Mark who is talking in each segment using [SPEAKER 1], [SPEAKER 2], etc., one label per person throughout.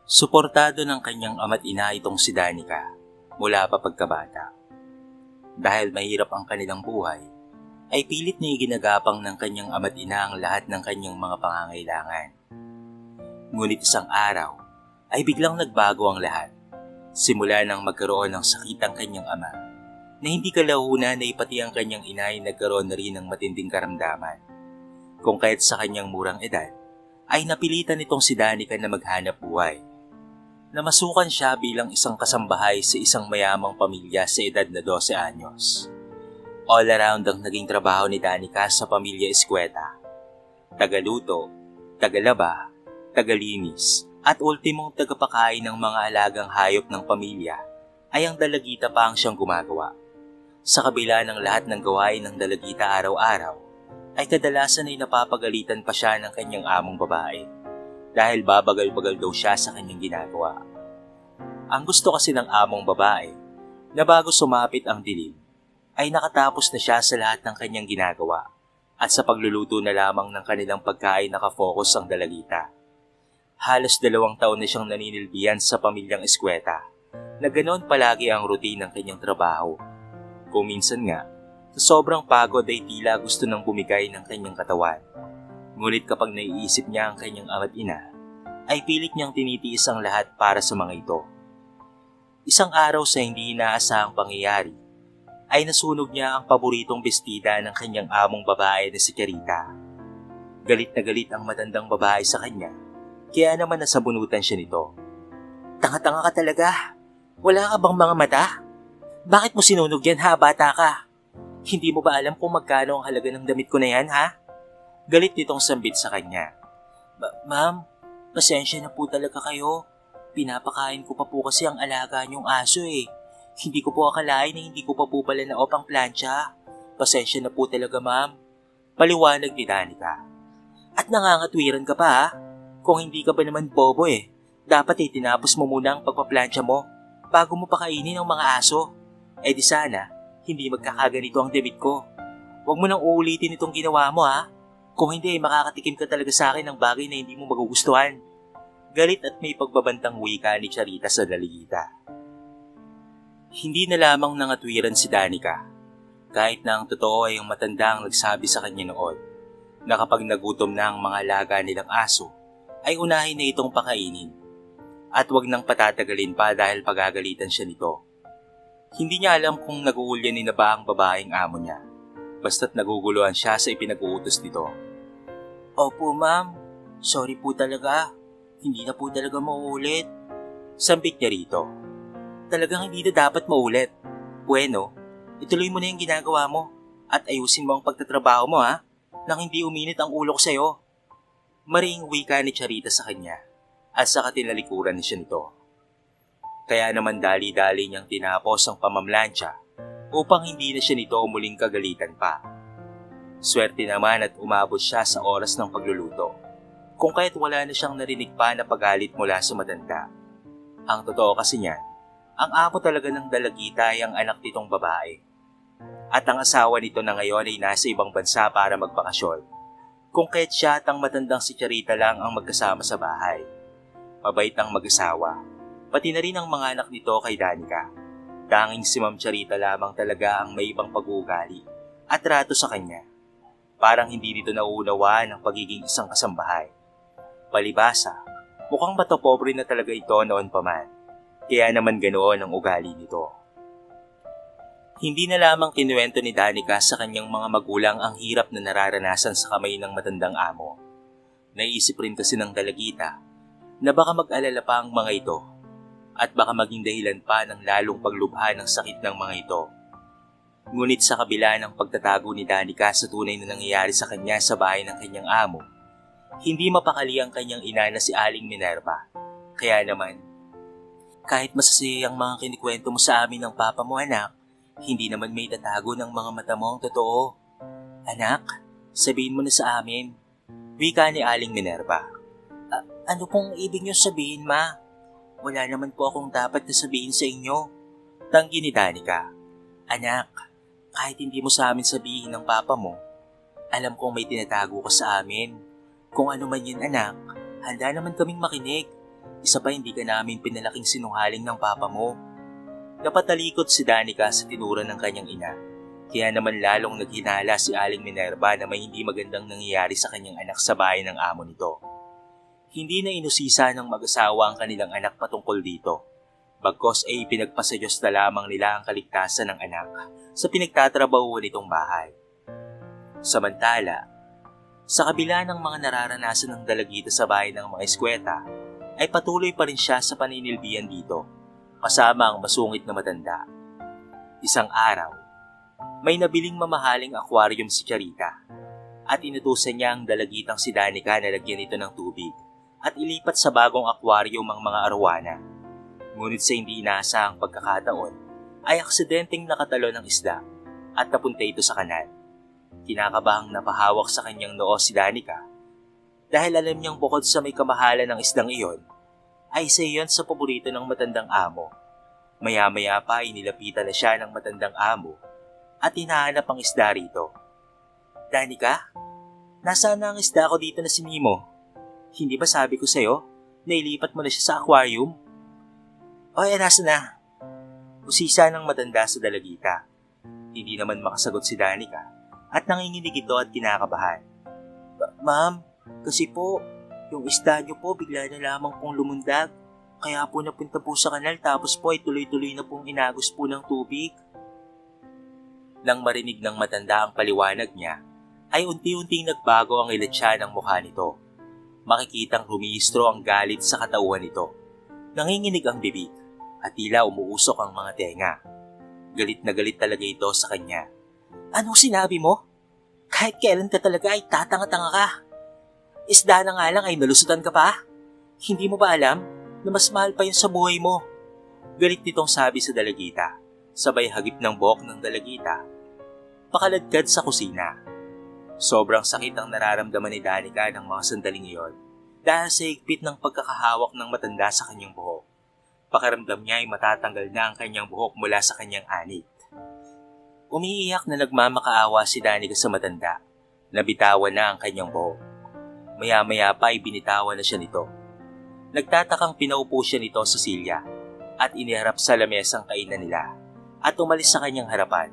[SPEAKER 1] Suportado ng kanyang ama't ina itong si Danica mula pa pagkabata. Dahil mahirap ang kanilang buhay, ay pilit na iginagapang ng kanyang ama't ina ang lahat ng kanyang mga pangangailangan. Ngunit isang araw ay biglang nagbago ang lahat. Simula nang magkaroon ng sakit ang kanyang ama, na hindi kalaunan na pati ang kanyang ina ay nagkaroon na rin ng matinding karamdaman. Kung kaya't sa kanyang murang edad, ay napilitan itong si Danica na maghanap buhay. Namasukan siya bilang isang kasambahay sa isang mayamang pamilya sa edad na 12 anyos. All around ang naging trabaho ni Danica sa pamilya Escueta. Tagaluto, tagalaba, tagalinis, at ultimong tagapakain ng mga alagang hayop ng pamilya ay ang dalagita pa ang siyang gumagawa. Sa kabila ng lahat ng gawain ng dalagita araw-araw, ay kadalasan ay napapagalitan pa siya ng kanyang among babae dahil babagal-bagal daw siya sa kanyang ginagawa. Ang gusto kasi ng among babae na bago sumapit ang dilim ay nakatapos na siya sa lahat ng kanyang ginagawa at sa pagluluto na lamang ng kanilang pagkain nakafocus ang dalagita. Halos 2 taon na siyang naninilbihan sa pamilyang Escueta na ganoon palagi ang routine ng kanyang trabaho. Kung minsan nga, sa sobrang pagod ay tila gusto nang bumigay ng kanyang katawan. Ngunit kapag naiisip niya ang kanyang ama't ina, ay pilit niyang tinitiis ang lahat para sa mga ito. Isang araw sa hindi inaasahang pangyayari, ay nasunog niya ang paboritong bestida ng kanyang among babae na si Charita. Galit na galit ang matandang babae sa kanya, kaya naman nasabunutan siya nito. "Tanga-tanga ka talaga. Wala ka bang mga mata? Bakit mo sinunog yan ha, bata ka? Hindi mo ba alam kung magkano ang halaga ng damit ko na yan ha?" Galit nitong sambit sa kanya. Ma'am, pasensya na po talaga kayo. Pinapakain ko pa po kasi ang alaga niyong aso eh. Hindi ko po akalain na hindi ko pa po pala naop ang plancha. Pasensya na po talaga ma'am. Paliwanag ni Danica. At nangangatwiran ka pa ha? Kung hindi ka ba naman bobo eh, dapat eh tinapos mo muna ang pagpaplansya mo bago mo pakainin ang mga aso. Eh di sana, hindi magkakaganito ang debit ko. Huwag mo nang uulitin itong ginawa mo ha. Kung hindi, makakatikim ka talaga sa akin ng bagay na hindi mo magugustuhan. Galit at may pagbabantang wika ni Charita sa dalagita. Hindi na lamang nangatwiran si Danica, kahit na ang totoo ay ang matandang nagsabi sa kanya noon, na kapag nagutom na ang mga alaga nilang aso, ay unahin na itong pakainin. At wag nang patatagalin pa dahil pagagalitan siya nito. Hindi niya alam kung nag-uulyanin na ba ang babaeng amo niya, basta't naguguluhan siya sa ipinag-uutos nito. Opo ma'am, sorry po talaga. Hindi na po talaga mauulit. Sambit niya rito. Talagang hindi na dapat maulit. Bueno, ituloy mo na yung ginagawa mo at ayusin mo ang pagtatrabaho mo ha, nang hindi uminit ang ulo ko sa'yo. Maring wika ni Charita sa kanya at saka tinalikuran siya nito. Kaya naman dali-dali niyang tinapos ang pamamlansya upang hindi na siya nito muling kagalitan pa. Swerte naman at umabot siya sa oras ng pagluluto, kung kaya't wala na siyang narinig pa na pagalit mula sa matanda. Ang totoo kasi niyan, ang amo talaga ng dalagita ay ang anak nitong babae. At ang asawa nito na ngayon ay nasa ibang bansa para magbakasyon, kung kaya't siya at ang matandang si Charita lang ang magkasama sa bahay. Mabait ang mag-asawa, pati na rin ang mga anak nito kay Danica. Tanging si Ma'am Charita lamang talaga ang may ibang pag-uugali at trato sa kanya. Parang hindi nito nauunawaan ang pagiging isang kasambahay. Palibasa, mukhang matapobre na talaga ito noon pa man. Kaya naman ganoon ang ugali nito. Hindi na lamang kinuwento ni Danica sa kanyang mga magulang ang hirap na nararanasan sa kamay ng matandang amo. Naisip rin kasi ng dalagita na baka mag-alala pa ang mga ito at baka maging dahilan pa ng lalong paglubha ng sakit ng mga ito. Ngunit sa kabila ng pagtatago ni Danica sa tunay na nangyayari sa kanya sa bahay ng kanyang amo, hindi mapakali ang kanyang ina na si Aling Minerva. Kaya naman, kahit masasaya ang mga kinikwento mo sa amin ng papa mo anak, hindi naman may tatago ng mga mata mo ang totoo. Anak, sabihin mo na sa amin. Wika ni Aling Minerva. Ano pong ibig niyo sabihin ma? Wala naman po akong dapat na sabihin sa inyo. Tanggi ni Danica. Anak, kahit hindi mo sa amin sabihin ng papa mo, alam kong may tinatago ka sa amin. Kung ano man yan anak, handa naman kaming makinig. Isa pa hindi ka namin pinalaking sinungaling ng papa mo. Napatalikod si Danica sa tinura ng kanyang ina. Kaya naman lalong naghinala si Aling Minerva na may hindi magandang nangyayari sa kanyang anak sa bahay ng amo nito. Hindi na inusisa ng mag-asawa ang kanilang anak patungkol dito. Bagkos ay ipinagpasa Diyos na lamang nila ang kaligtasan ng anak sa pinagtatrabahuan nitong bahay. Samantala, sa kabila ng mga nararanasan ng dalagita sa bahay ng mga eskweta, ay patuloy pa rin siya sa paninilbihan dito, kasama ang masungit na matanda. Isang araw, may nabiling mamahaling aquarium si Charita at inutusan niya ang dalagitang si Danica na lagyan ito ng tubig at ilipat sa bagong aquarium ang mga arwana. Ngunit sa hindi inaasahang pagkakataon ay aksidenteng nakatalo ng isda at napunta ito sa kanal. Kinakabahang napahawak sa kanyang noo si Danica dahil alam niyang bukod sa may kamahalan ng isdang iyon, ay isa iyon sa paborito ng matandang amo. Maya-maya pa ay nilapitan na siya ng matandang amo at hinahanap ang isda rito. Danica, nasaan na ang isda ko dito na si Mimo? Hindi ba sabi ko sa'yo na ilipat mo na siya sa aquarium? O nasa na? Usisa ng matanda sa dalagita. Hindi naman makasagot si Danica at nanginginig ito at kinakabahan. Ma'am, kasi po, yung isda niyo po bigla na lamang pong lumundag. Kaya po napunta po sa kanal tapos po ay tuloy-tuloy na pong inagos po ng tubig. Nang marinig ng matanda ang paliwanag niya, ay unti-unting nagbago ang ilatsya ng mukha nito. Makikitang rumihistro ang galit sa katauhan nito. Nanginginig ang bibig at tila umuusok ang mga tenga. Galit na galit talaga ito sa kanya. Anong sinabi mo? Kahit kailan ka talaga ay tatanga-tanga ka. Isda na nga lang ay nalusutan ka pa? Hindi mo ba alam na mas mahal pa yun sa buhay mo? Galit nitong sabi sa dalagita, sabay hagip ng buhok ng dalagita. Pakaladkad sa kusina. Sobrang sakit ang nararamdaman ni Danica ng mga sandaling iyon dahil sa higpit ng pagkakahawak ng matanda sa kanyang buhok. Pakiramdam niya ay matatanggal na ang kanyang buhok mula sa kanyang anit. Umiiyak na nagmamakaawa si Danica sa matanda. Nabitawan na ang kanyang buhok. Maya-maya pa ay binitawan na siya nito. Nagtatakang pinaupo siya nito sa silya at iniharap sa lamesang kainan nila at umalis sa kanyang harapan.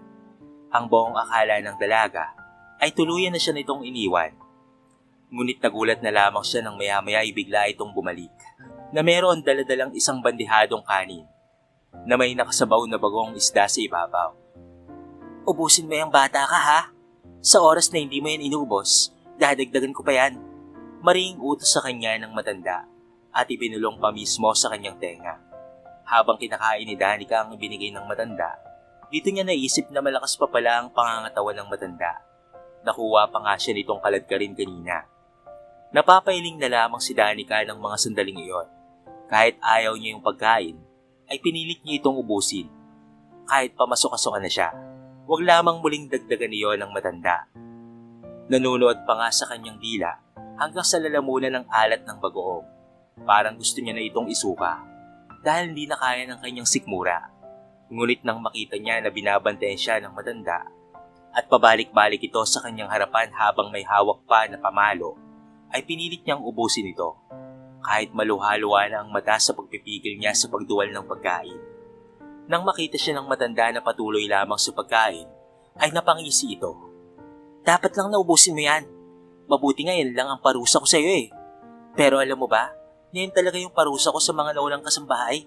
[SPEAKER 1] Ang buong akala ng dalaga ay tuluyan na siya nitong iniwan. Ngunit nagulat na lamang siya nang maya-maya ay bigla itong bumalik na meron daladalang isang bandihadong kanin na may nakasabaw na bagong isda sa ibabaw. Ubusin mo yung bata ka ha? Sa oras na hindi mo yan inubos, dadagdagan ko pa yan. Maring utos sa kanya ng matanda at ibinulong pa mismo sa kanyang tenga. Habang kinakain ni Danica ang ibinigay ng matanda, dito niya naisip na malakas pa pala ang pangangatawan ng matanda. Nakuha pa nga siya nitong kaladkarin kanina. Napapailing na lamang si Danica ng mga sandaling iyon. Kahit ayaw niya yung pagkain, ay pinilit niya itong ubusin. Kahit pamasok-asokan na siya, huwag lamang muling dagdagan niyon ng matanda. Nanunood pa nga sa kanyang dila hanggang sa lalamunan ng alat ng bagoong. Parang gusto niya na itong isuka dahil hindi na kaya ng kanyang sikmura. Ngunit nang makita niya na binabantayan siya ng matanda at pabalik-balik ito sa kanyang harapan habang may hawak pa na pamalo, ay pinilit niyang ubusin ito. Kahit maluha-luha na ang mata sa pagpipigil niya sa pagduwal ng pagkain. Nang makita siya ng matanda na patuloy lamang sa pagkain, ay napangisi ito. Dapat lang naubusin mo yan. Mabuti nga yan lang ang parusa ko sa iyo eh. Pero alam mo ba, yan talaga yung parusa ko sa mga naulang kasambahay.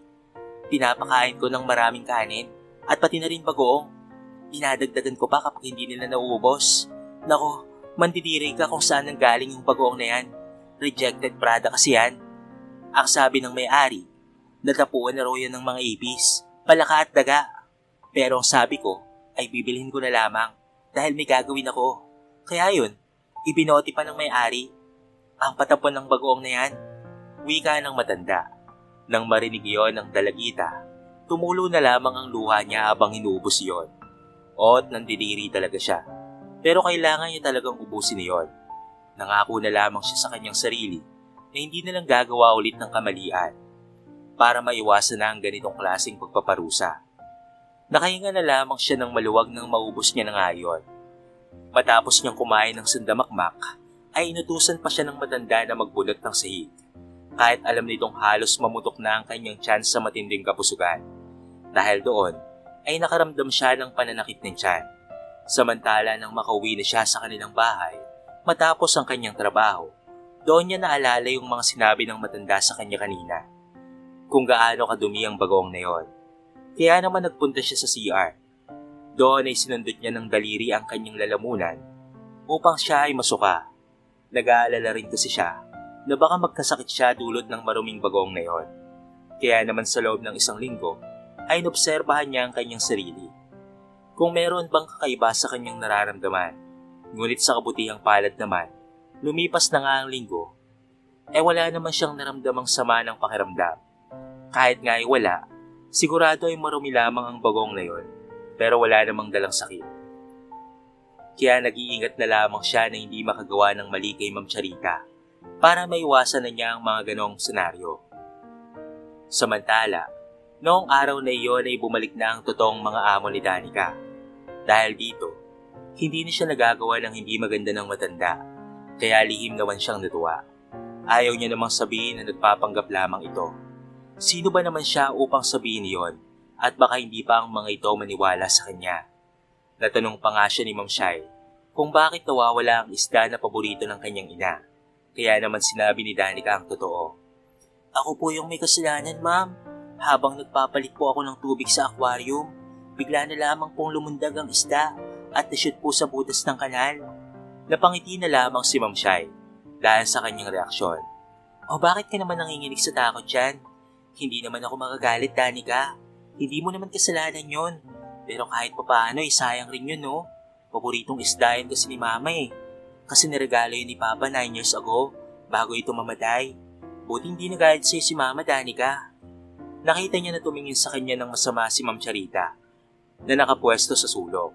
[SPEAKER 1] Pinapakain ko ng maraming kanin at pati na rin bagoong. Dinadagdagan ko pa kapag hindi nila nauubos. Nako, mandidiri ka kung saan nang galing yung bagoong na yan. Rejected product kasi yan. Ang sabi ng may-ari, natapuan na raw yan ng mga ipis, palaka at daga. Pero ang sabi ko ay bibilhin ko na lamang dahil may gagawin ako. Kaya yun, ibinoti pa ng may-ari ang patapon ng bagoong na yan. Wika ng matanda. Nang marinig yon ng dalagita, tumulo na lamang ang luha niya habang inuubos yon. At nandidiri talaga siya. Pero kailangan niya talagang ubusin yon. Nangako na lamang siya sa kanyang sarili na hindi na lang gagawa ulit ng kamalian para maiwasan na ang ganitong klaseng pagpaparusa. Nakahinga na lamang siya ng maluwag nang maubos niya na nga yun. Matapos niyang kumain ng sandamakmak, ay inutusan pa siya ng matanda na magbunot ng sahig. kahit alam nitong halos mamutok na ang kanyang tiyan sa matinding kapusugan. Dahil doon ay nakaramdam siya ng pananakit ng tiyan. Samantala nang makauwi na siya sa kanilang bahay, matapos ang kanyang trabaho, doon niya naalala yung mga sinabi ng matanda sa kanya kanina. Kung gaano kadumi ang bagoong na yon. Kaya naman nagpunta siya sa CR. Doon ay sinundot niya ng daliri ang kanyang lalamunan upang siya ay masuka. Nag-aalala rin kasi siya na baka magkasakit siya dulot ng maruming bagoong na yon. Kaya naman sa loob ng 1 linggo ay inobserbahan niya ang kanyang sarili. Kung meron bang kakaiba sa kanyang nararamdaman, ngunit sa kabutihang palad naman, lumipas na nga ang linggo, wala naman siyang naramdamang sama ng pakiramdam. Kahit nga ay wala, sigurado ay marumi lamang ang bagong na yon, pero wala namang dalang sakit. Kaya nag-iingat na lamang siya na hindi makagawa ng mali kay Ma'am Charita para maiwasan na niya ang mga ganong senaryo. Samantala, noong araw na iyon ay bumalik na ang totoong mga amo ni Danica. Dahil dito, hindi na siya nagagawa ng hindi maganda ng matanda, kaya lihim naman siyang natuwa. Ayaw niya namang sabihin na nagpapanggap lamang ito. Sino ba naman siya upang sabihin iyon at baka hindi pa ang mga ito maniwala sa kanya? Natanong pa nga siya ni Ma'am Shai kung bakit nawawala ang isda na paborito ng kanyang ina. Kaya naman sinabi ni Danica ang totoo. Ako po yung may kasalanan, ma'am. Habang nagpapalit po ako ng tubig sa aquarium, bigla na lamang pong lumundag ang isda at nashoot po sa butas ng kanal. Napangiti na lamang si Ma'am Shai dahil sa kanyang reaksyon. O bakit ka naman nanginginig sa takot dyan? Hindi naman ako magagalit, Danica. Hindi mo naman kasalanan yon. Pero kahit papaano, sayang rin yun, no? Paboritong isda yun kasi ni Mama eh. Kasi niregalo yun ni Papa 9 years ago, bago ito mamatay. Buti hindi nagalit sa'yo si Mama, Danica. Nakita niya na tumingin sa kanya ng masama si Ma'am Charita, na nakapwesto sa sulok.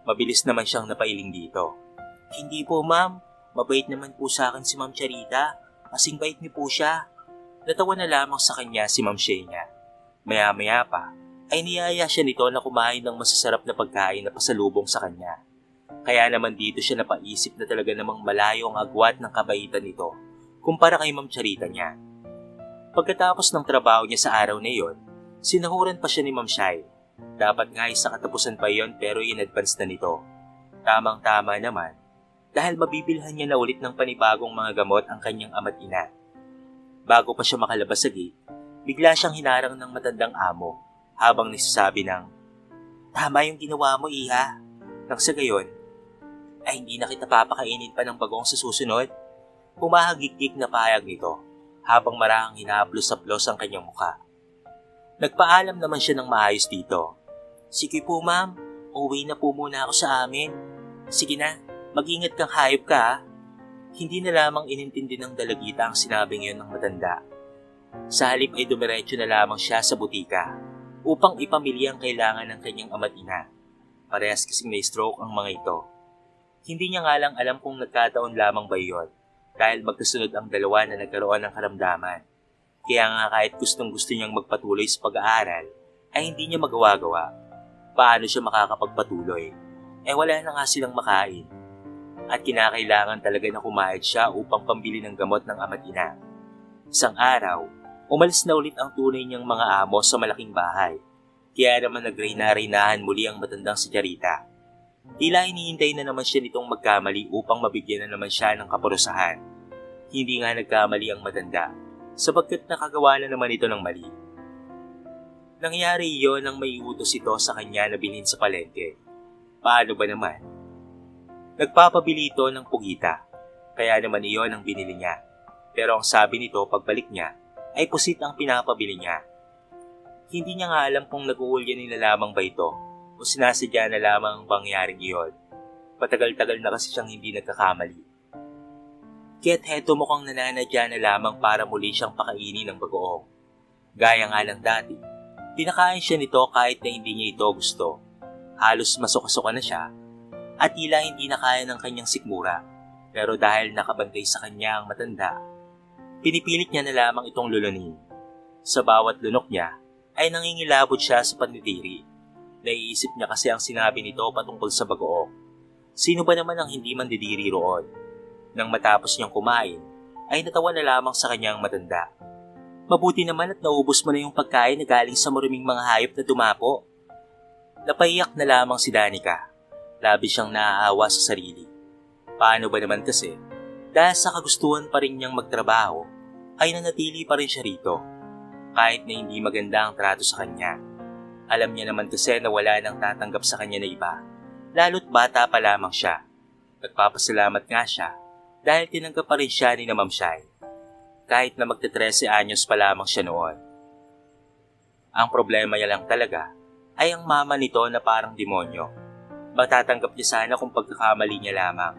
[SPEAKER 1] Mabilis naman siyang napailing dito. Hindi po, ma'am. Mabait naman po sa akin si Ma'am Charita. Kasing bait niyo po siya. Natawa na lamang sa kanya si Ma'am Shenya. Maya-maya pa, ay niyaya siya nito na kumain ng masasarap na pagkain na pasalubong sa kanya. Kaya naman dito siya napaisip na talaga namang malayo ang agwat ng kabaitan nito kumpara kay Ma'am Charita niya. Pagkatapos ng trabaho niya sa araw na iyon, sinahuran pa siya ni Ma'am Shai. Dapat nga sa katapusan pa iyon pero in advance na nito. Tamang-tama naman dahil mabibilhan niya na ulit ng panibagong mga gamot ang kanyang ama't ina. Bago pa siya makalabas sa gate, bigla siyang hinarang ng matandang amo habang nagsasabi ng, "Tama yung ginawa mo, iha. Nang sa gayon, ay hindi na kita papakainin pa ng bagong sa susunod." Humahagik-gik na payag nito habang marahang hinahaplos-haplos ang kanyang mukha. Nagpaalam naman siya ng maayos dito. "Sige po, ma'am. Uwi na po muna ako sa amin. Sige na, mag-ingat kang hayop ka, ha?" Hindi na lamang inintindi ng dalagita ang sinabing yun ng matanda. Sa halip ay dumiretso na lamang siya sa butika upang ipamili ang kailangan ng kanyang ama't ina. Parehas kasing na-stroke ang mga ito. Hindi niya nga lang alam kung nagkataon lamang ba yun dahil magkasunod ang dalawa na nagkaroon ng karamdaman. Kaya nga kahit gustong-gusto niyang magpatuloy sa pag-aaral, ay hindi niya magawa-gawa. Paano siya makakapagpatuloy? Wala na nga silang makain. At kinakailangan talaga na kumayad siya upang pambili ng gamot ng ama't ina. Isang araw, umalis na ulit ang tunay niyang mga amo sa malaking bahay. Kaya naman nagreyna-reynahan muli ang matandang si Charita. Tila hinihintay na naman siya nitong magkamali upang mabigyan na naman siya ng kaparusahan. Hindi nga nagkamali ang matanda, sapagkat nakagawa na naman ito ng mali. Nangyari iyon nang may utos ito sa kanya na bilhin sa palengke. Paano ba naman? Nagpapabili ito ng pugita, kaya naman iyon ang binili niya. Pero ang sabi nito pagbalik niya, ay pusit ang pinapabili niya. Hindi niya nga alam kung nag-uulya nila lamang ba ito o sinasadya na lamang ang pangyaring iyon. Patagal-tagal na kasi siyang hindi nagkakamali. Kaya't heto mukhang nananadya na lamang para muli siyang pakainin ng bagoong. Gaya nga ng dati, pinakain siya nito kahit na hindi niya ito gusto. Halos masuka-suka na siya at tila hindi na kaya ng kanyang sikmura. Pero dahil nakabantay sa kanya ang matanda, pinipilit niya na lamang itong lulunin. Sa bawat lunok niya ay nangingilabot siya sa pandidiri. Naiisip niya kasi ang sinabi nito patungkol sa bagoong. Sino ba naman ang hindi mandidiri roon? Nang matapos niyang kumain, ay natawa na lamang sa kanyang matanda. Mabuti naman at naubos mo na yung pagkain na galing sa maruming mga hayop na dumapo. Napaiyak na lamang si Danica. Labis siyang naaawa sa sarili. Paano ba naman kasi, dahil sa kagustuhan pa rin niyang magtrabaho, ay nanatili pa rin siya rito. Kahit na hindi maganda ang trato sa kanya. Alam niya naman kasi na wala nang tatanggap sa kanya na iba. Lalo't bata pa lamang siya. Nagpapasalamat nga siya dahil tinanggap pa rin siya ni na Ma'am Shai. Kahit na magte-13 anyos pa lamang siya noon. Ang problema niya lang talaga ay ang mama nito na parang demonyo. Matatanggap niya sana kung pagkakamali niya lamang.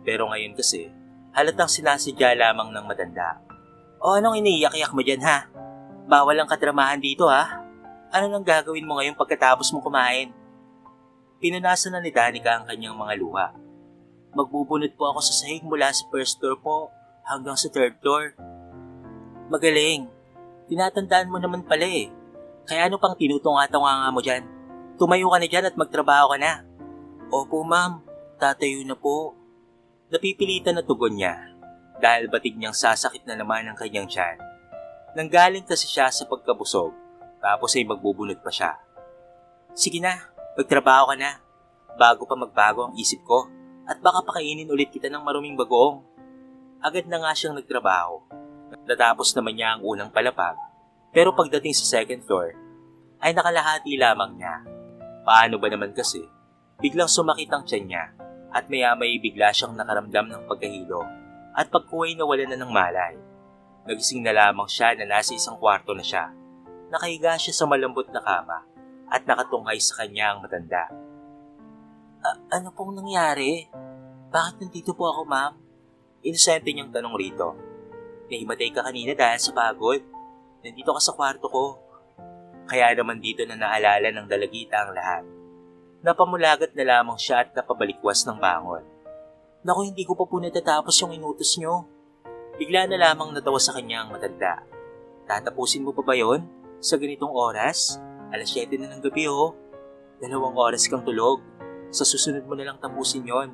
[SPEAKER 1] Pero ngayon kasi, halatang sinasadya lamang ng matanda. O anong iniiyak-iyak mo dyan ha? Bawal ang kadramahan dito ha? Ano nang gagawin mo ngayon pagkatapos mo kumain? Pinunasan na ni Danica ang kanyang mga luha. Magbubunot po ako sa sahig mula sa first floor po hanggang sa third floor. Magaling. Tinatandaan mo naman pala eh. Kaya ano pang tinutunga-tunga mo dyan? Tumayo ka na dyan at magtrabaho ka na. Opo ma'am, tatayo na po. Napipilitan na tugon niya dahil batig niyang sasakit na naman ang kanyang tiyan. Nanggaling kasi siya sa pagkabusog tapos ay magbubunot pa siya. Sige na, magtrabaho ka na. Bago pa magbago ang isip ko at baka pakainin ulit kita ng maruming bagoong. Agad na nga siyang nagtrabaho. Natapos naman niya ang unang palapag. Pero pagdating sa second floor, ay nakalahati lamang niya. Paano ba naman kasi? Biglang sumakit ang tiyan niya at maya-may bigla siyang nakaramdam ng pagkahilo at pagkuhay nawala na ng malay. Nagising na lamang siya na nasa isang kwarto na siya. Nakahiga siya sa malambot na kama at nakatunghay sa kanya ang matanda. Ano pong nangyari? Bakit nandito po ako ma'am? Inosente niyang tanong rito. Nahimatay ka kanina dahil sa pagod. Nandito ka sa kwarto ko. Kaya naman dito na naalala ng dalagita ang lahat. Napamulagat na lamang siya at napabalikwas ng bangon. Naku, hindi ko pa po natatapos yung inutos niyo. Bigla na lamang natawa sa kanya ang matanda. Tatapusin mo pa ba yon? Sa ganitong oras? Alas 7 na ng gabi 2 oras kang tulog. Sa susunod mo na lang tapusin yon.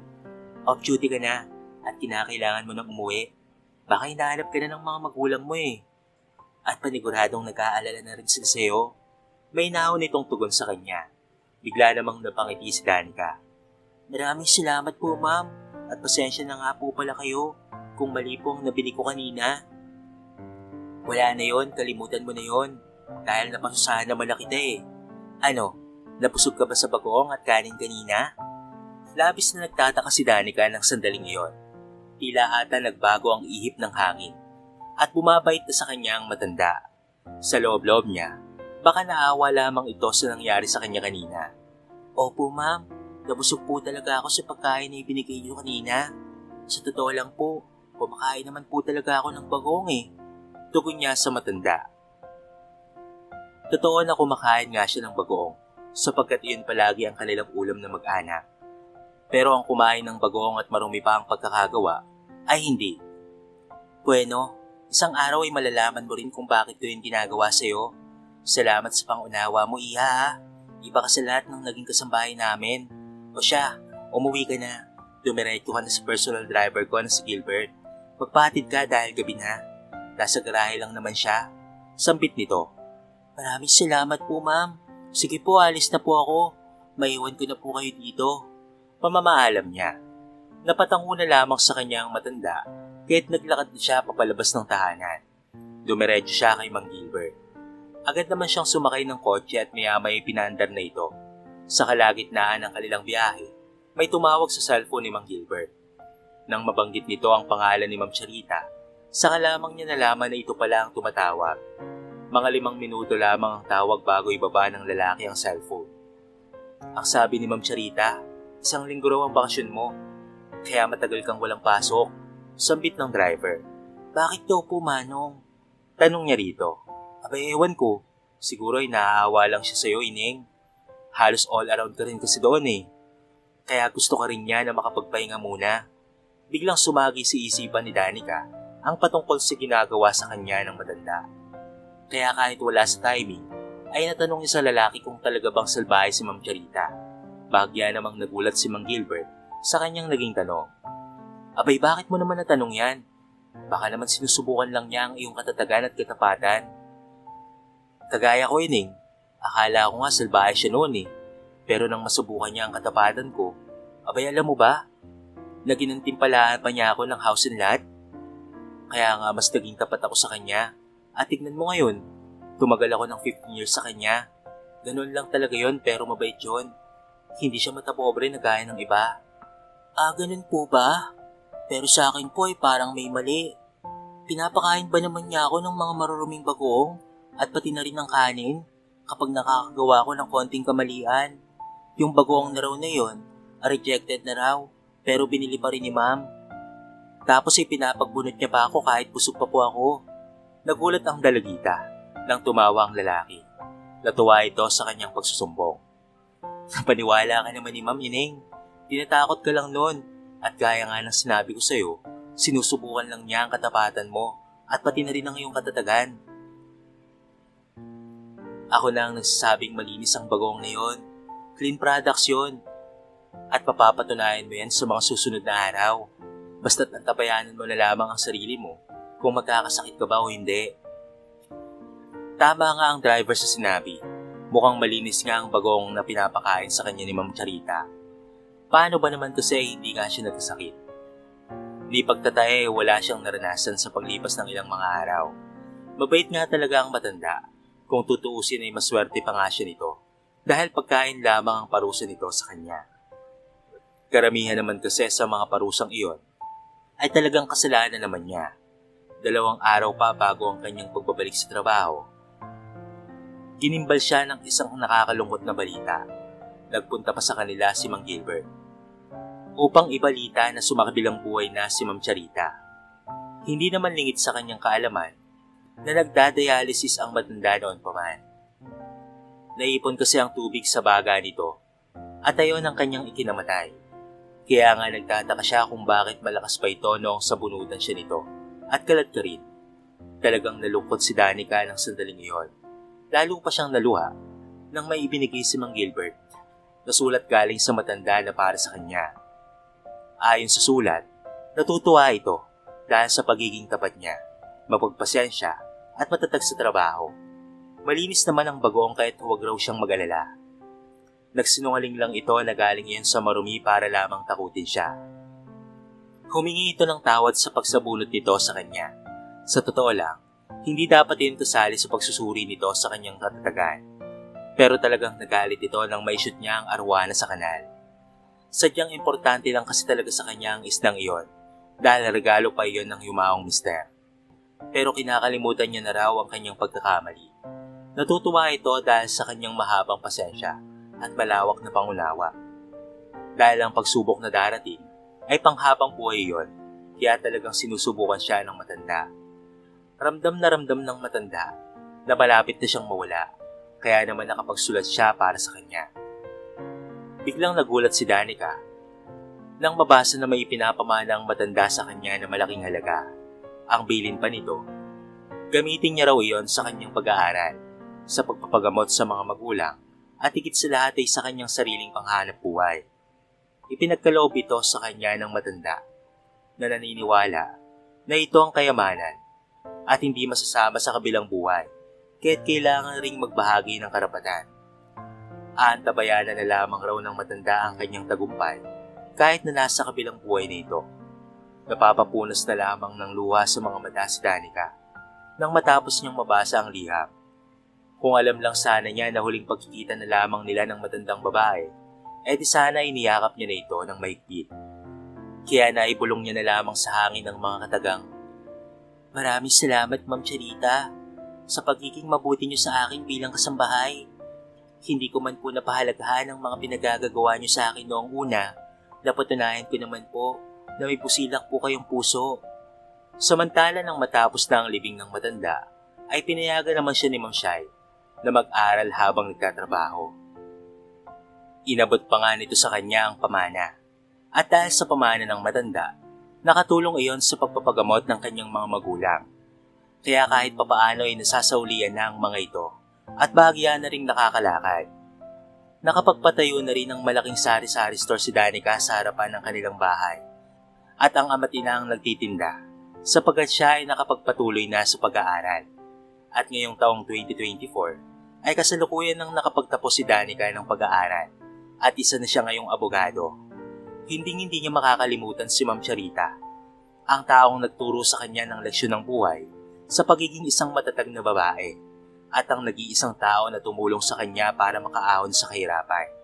[SPEAKER 1] Off duty ka na at kinakailangan mo nang umuwi. Baka hinahanap ka na ng mga magulang mo eh. At paniguradong nag-aalala na rin sila sa'yo. May naon itong tugon sa kanya. Bigla namang napangiti si Danica. Maraming salamat po ma'am at pasensya na nga po pala kayo kung mali po ang nabili ko kanina. Wala na yon, kalimutan mo na yon. Dahil napasusahan naman na kita eh. Ano, napusog ka ba sa bagoong at kanin kanina? Labis na nagtataka si Danica ng sandaling iyon. Tila ata nagbago ang ihip ng hangin at bumabait na sa kanya ang matanda. Sa loob-loob niya, baka naawa lamang ito sa nangyari sa kanya kanina. Opo ma'am, nabusog po talaga ako sa pagkain na ibinigay niyo kanina. Sa totoo lang po, kumakain naman po talaga ako ng bagong eh. Tugon niya sa matanda. Totoo na kumakain nga siya ng bagoong sapagkat iyon palagi ang kanilang ulam na mag-anak. Pero ang kumain ng bagoong at marumi pa ang pagkakagawa ay hindi. Bueno, isang araw ay malalaman mo rin kung bakit ito yung ginagawa sa'yo. Salamat sa pangunawa mo, Iha ha. Iba ka sa lahat ng naging kasambahay namin. O siya, umuwi ka na. Dumiretso ka na sa personal driver ko na si Gilbert. Magpahatid ka dahil gabi na. Nasa garahe lang naman siya. Sambit nito. Maraming salamat po ma'am. Sige po, alis na po ako. Maiwan ko na po kayo dito. Pamamaalam niya. Napatango na lamang sa kanya ang matanda kaya't naglakad na siya papalabas ng tahanan. Dumiretso siya kay Mang Gilbert. Agad naman siyang sumakay ng kotse at maya-may pinaandar na ito. Sa kalagitnaan ng kanilang biyahe, may tumawag sa cellphone ni Mang Gilbert. Nang mabanggit nito ang pangalan ni Ma'am Charita, saka lamang niya nalaman na ito pala ang tumatawag. Mga 5 minuto lamang ang tawag bago ibaba ng lalaki ang cellphone. Ang sabi ni Ma'am Charita, 1 linggo raw ang bakasyon mo, kaya matagal kang walang pasok. Sambit ng driver. Bakit daw po, Manong? Tanong niya rito. Abay, ewan ko. Siguro ay naaawa lang siya sa'yo, Ineng. Halos all around ka rin kasi doon eh. Kaya gusto ka rin niya na makapagpahinga muna. Biglang sumagi sa isipan ni Danica ang patungkol sa ginagawa sa kanya ng matanda. Kaya kahit wala sa timing, ay natanong niya sa lalaki kung talaga bang salbahe si Ma'am Charita. Bahagya namang nagulat si Mang Gilbert sa kanyang naging tanong. Abay, bakit mo naman natanong yan? Baka naman sinusubukan lang niya ang iyong katatagan at katapatan. Kagaya ko Ining, akala ko nga salbahe siya noon eh. Pero nang masubukan niya ang katapatan ko, abay alam mo ba, naginantimpalaan pa niya ako ng house and lot. Kaya nga mas naging tapat ako sa kanya. At tignan mo ngayon, tumagal ako ng 15 years sa kanya. Ganun lang talaga yon pero mabait yun. Hindi siya matapobre na gaya ng iba. Ah, ganun po ba? Pero sa akin po ay parang may mali. Pinapakain ba naman niya ako ng mga maruruming bagoong at pati na rin ng kanin kapag nakakagawa ko ng konting kamalian? Yung bagoong na raw na yon, rejected na raw, pero binili pa rin ni ma'am. Tapos ay pinapagbunot niya pa ako kahit busog pa po ako. Nagulat ang dalagita nang tumawa ang lalaki. Natuwa ito sa kanyang pagsusumbong. Paniwala ka naman ni Ma'am Ining. Tinatakot ka lang noon at gaya nga ng sinabi ko sa'yo, sinusubukan lang niya ang katapatan mo at pati na rin ang iyong katatagan. Ako na ang nagsasabing malinis ang bagong na yon. Clean products yun. At papapatunayan mo yan sa mga susunod na araw. Basta't antabayanan mo na lamang ang sarili mo kung magkakasakit ka ba o hindi. Tama nga ang driver sa sinabi. Mukhang malinis nga ang bagong na pinapakain sa kanya ni Ma'am Charita. Paano ba naman kasi hindi nga siya nagkasakit? Di pagtatae wala siyang naranasan sa paglipas ng ilang mga araw. Mabait nga talaga ang matanda. Kung tutuusin ay maswerte pa nga siya nito dahil pagkain lamang ang parusa nito sa kanya. Karamihan naman kasi sa mga parusang iyon ay talagang kasalanan naman niya. 2 araw pa bago ang kanyang pagbabalik sa trabaho, ginimbal siya ng isang nakakalungkot na balita. Nagpunta pa sa kanila si Mang Gilbert upang ibalita na sumakabilang buhay na si Ma'am Charita. Hindi naman lingid sa kanyang kaalaman na nagdadialysis ang matanda noon pa man. Naipon kasi ang tubig sa baga nito at ayon ang kanyang ikinamatay. Kaya nga nagtataka siya kung bakit malakas pa ito noong sabunutan siya nito. At kalat ka rin. Talagang nalungkot si Danica ng sandaling iyon. Lalo pa siyang naluha nang may ibinigay si Mang Gilbert na sulat galing sa matanda na para sa kanya. Ayon sa sulat, natutuwa ito dahil sa pagiging tapat niya, mapagpasensya at matatag sa trabaho. Malinis naman ang bagoong kahit huwag raw siyang mag-alala. Nagsinungaling lang ito na galing iyon sa marumi para lamang takutin siya. Humingi ito ng tawad sa pagsabunot nito sa kanya. Sa totoo lang, hindi dapat yun kasali sa pagsusuri nito sa kanyang katatagan. Pero talagang nagalit ito nang maishoot niya ang arwana sa kanal. Sadyang importante lang kasi talaga sa kanya ang isdang iyon dahil regalo pa iyon ng yumaong mister. Pero kinakalimutan niya na raw ang kanyang pagkakamali. Natutuwa ito dahil sa kanyang mahabang pasensya at malawak na pangunawa. Dahil ang pagsubok na darating ay panghabang buhay iyon, kaya talagang sinusubukan siya ng matanda. Ramdam ng matanda na malapit na siyang mawala, kaya naman nakapagsulat siya para sa kanya. Biglang nagulat si Danica nang mabasa na may ipinapamana ang matanda sa kanya na malaking halaga. Ang bilin pa nito, gamitin niya raw iyon sa kanyang pag-aaral, sa pagpapagamot sa mga magulang, at higit sa lahat ay sa kanyang sariling panghanap buhay. Ipinagkaloob ito sa kanya ng matanda na naniniwala na ito ang kayamanan at hindi masasama sa kabilang buhay, kaya't kailangan ring magbahagi ng karapatan. Aantabayanan na lamang raw ng matanda ang kanyang tagumpay kahit na nasa kabilang buhay na ito. Napapapunas na lamang ng luha sa mga mata si Danica nang matapos niyang mabasa ang liham. Kung alam lang sana niya na huling pagkikita na lamang nila ng matandang babae, di sana iniyakap niya na ito ng mahigpit. Kaya naibulong niya na lamang sa hangin ng mga katagang, "Maraming salamat, Ma'am Charita, sa pagiging mabuti niyo sa akin bilang kasambahay. Hindi ko man po napahalagahan ang mga pinagagagawa niyo sa akin noong una, napatunayan ko naman po na may pusilak po kayong puso." Samantala nang matapos na ang libing ng matanda, ay pinayagan naman siya ni Ma'am Shai na mag-aral habang nagtatrabaho. Inabot pa nga nito sa kanya ang pamana. At dahil sa pamana ng matanda, nakatulong iyon sa pagpapagamot ng kanyang mga magulang. Kaya kahit papaano ay nasasaulian na ang mga ito at bahagya na ring nakakalakad. Nakapagpatayo na rin ng malaking sari-sari store si Danica sa harapan ng kanilang bahay. At ang ama't ina ang nagtitinda sapagat siya ay nakapagpatuloy na sa pag-aaral. At ngayong taong 2024 ay kasalukuyan nang nakapagtapos si Danica ng pag-aaral at isa na siya ngayong abogado. Hindi niya makakalimutan si Ma'am Charita, ang taong nagturo sa kanya ng leksyon ng buhay sa pagiging isang matatag na babae at ang nag-iisang tao na tumulong sa kanya para makaahon sa kahirapan.